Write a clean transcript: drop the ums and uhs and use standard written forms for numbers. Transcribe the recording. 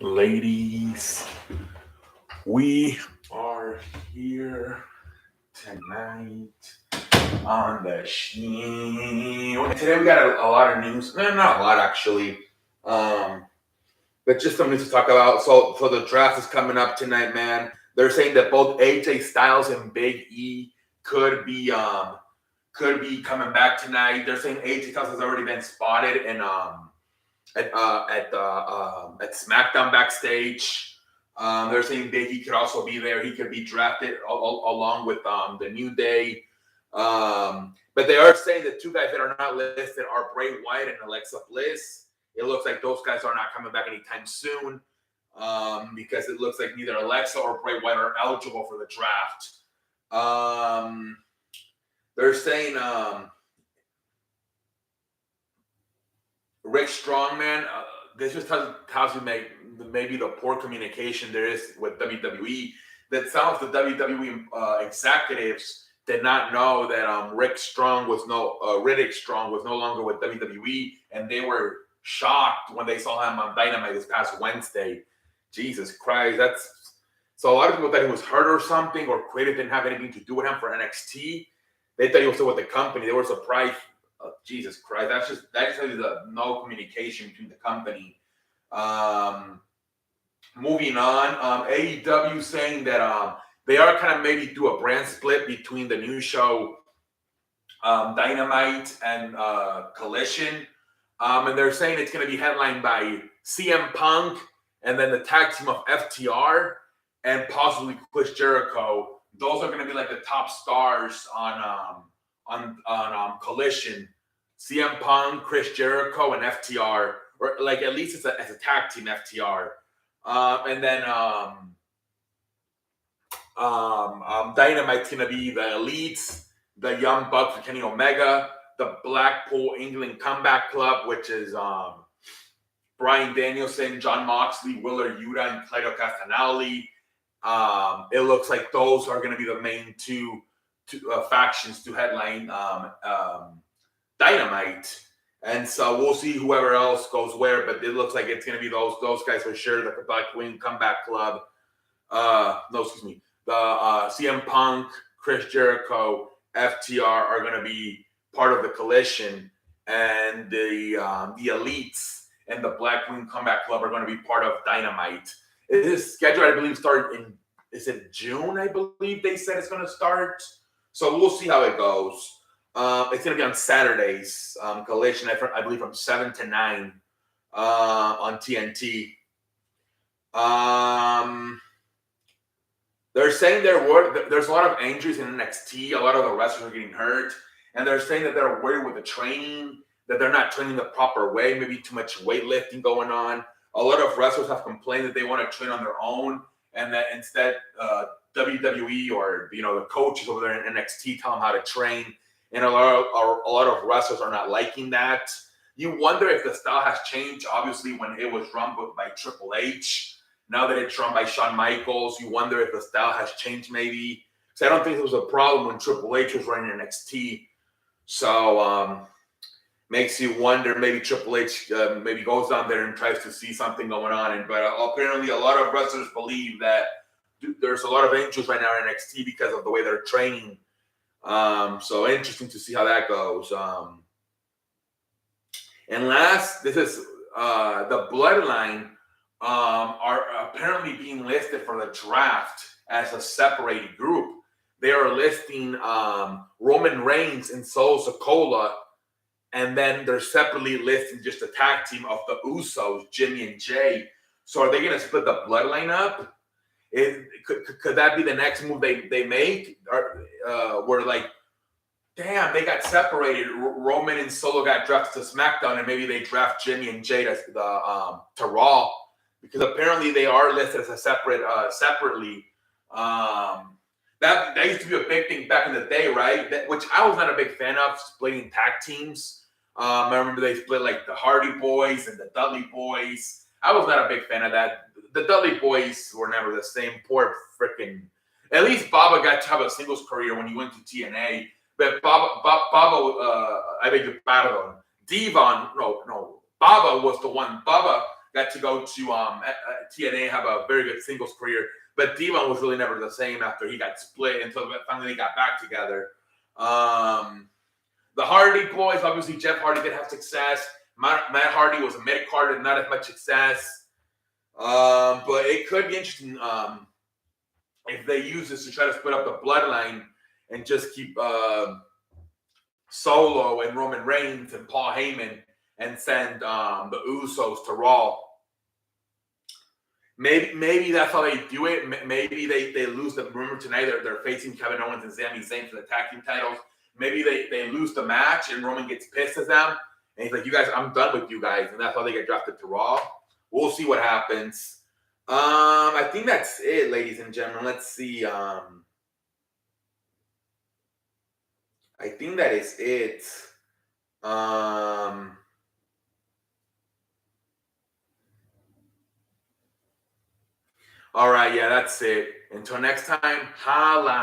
Ladies, we are here tonight on the show. And today we got a lot of news. No, not a lot actually. Um, but just some news to talk about. So the draft is coming up tonight, man. They're saying that both AJ Styles and Big E could be coming back tonight. They're saying AJ Styles has already been spotted and at SmackDown backstage. They're saying that he could also be there. He could be drafted along with the New Day. But they are saying the two guys that are not listed are Bray Wyatt and Alexa Bliss. It looks like those guys are not coming back anytime soon because it looks like neither Alexa or Bray Wyatt are eligible for the draft. They're saying Rick Strongman, this just tells you maybe the poor communication there is with WWE. That some of the WWE executives did not know that Riddick Strong was no longer with WWE, and they were shocked when they saw him on Dynamite this past Wednesday. Jesus Christ, that's so a lot of people thought he was hurt or something, or Creative didn't have anything to do with him for NXT. They thought he was still with the company. They were surprised. Jesus Christ, that just tells you the no communication between the company. Moving on, AEW saying that they are kind of maybe do a brand split between the new show Dynamite and Collision, and they're saying it's going to be headlined by CM Punk and then the tag team of FTR and possibly Chris Jericho. Those are going to be like the top stars on Collision. CM Punk, Chris Jericho, and FTR, or like at least as a tag team FTR, and then Dynamite's gonna be the Elites, the Young Bucks with Kenny Omega, the Blackpool England Comeback Club, which is Bryan Danielson, Jon Moxley, Wheeler Yuta, and Claudio Castagnoli. It looks like those are going to be the main two factions to headline Dynamite, and so we'll see whoever else goes where. But it looks like it's going to be those guys for sure. The Black Wing Comeback Club, the CM Punk, Chris Jericho, FTR are going to be part of the Collision, and the Elites and the Black Wing Comeback Club are going to be part of Dynamite. This schedule, I believe, started is it June? I believe they said it's going to start. So we'll see how it goes. It's going to be on Saturdays. Collision, I believe, from 7 to 9 on TNT. They're saying there's a lot of injuries in NXT. A lot of the wrestlers are getting hurt. And they're saying that they're worried with the training, that they're not training the proper way, maybe too much weightlifting going on. A lot of wrestlers have complained that they want to train on their own, and that instead WWE or the coaches over there in NXT tell them how to train. And a lot of wrestlers are not liking that. You wonder if the style has changed. Obviously, when it was run by Triple H, now that it's run by Shawn Michaels, you wonder if the style has changed maybe. Because I don't think it was a problem when Triple H was running NXT. So makes you wonder, maybe Triple H maybe goes down there and tries to see something going on. But apparently a lot of wrestlers believe that there's a lot of injuries right now in NXT because of the way they're training. So interesting to see how that goes. And last, this is the Bloodline are apparently being listed for the draft as a separated group. They are listing Roman Reigns and Solo Sikoa, and then they're separately listing just a tag team of the Usos, Jimmy and Jay. So are they going to split the Bloodline up? Could that be the next move they make? Where like, damn, they got separated. Roman and Solo got drafted to SmackDown, and maybe they draft Jimmy and Jay to Raw, because apparently they are listed as a separately. That used to be a big thing back in the day, right? Which I was not a big fan of, splitting tag teams. I remember they split like the Hardy Boys and the Dudley Boys. I was not a big fan of that. The Dudley Boys were never the same. Poor freaking. At least Baba got to have a singles career when he went to TNA. But Baba, I beg your pardon. Devon, no. Baba was the one. Baba got to go to TNA, have a very good singles career. But Devon was really never the same after he got split until finally they got back together. The Hardy Boys, obviously Jeff Hardy did have success. Matt Hardy was a mid-card and not as much success. But it could be interesting if they use this to try to split up the bloodline and just keep Solo and Roman Reigns and Paul Heyman and send the Usos to Raw. Maybe that's how they do it. Maybe they lose the. Remember tonight they're facing Kevin Owens and Sami Zayn for the tag team titles. Maybe they lose the match and Roman gets pissed at them and he's like, "You guys, I'm done with you guys," and that's how they get drafted to Raw. We'll see what happens. I think that's it, ladies and gentlemen. Let's see. I think that is it. All right, yeah, that's it. Until next time, holla.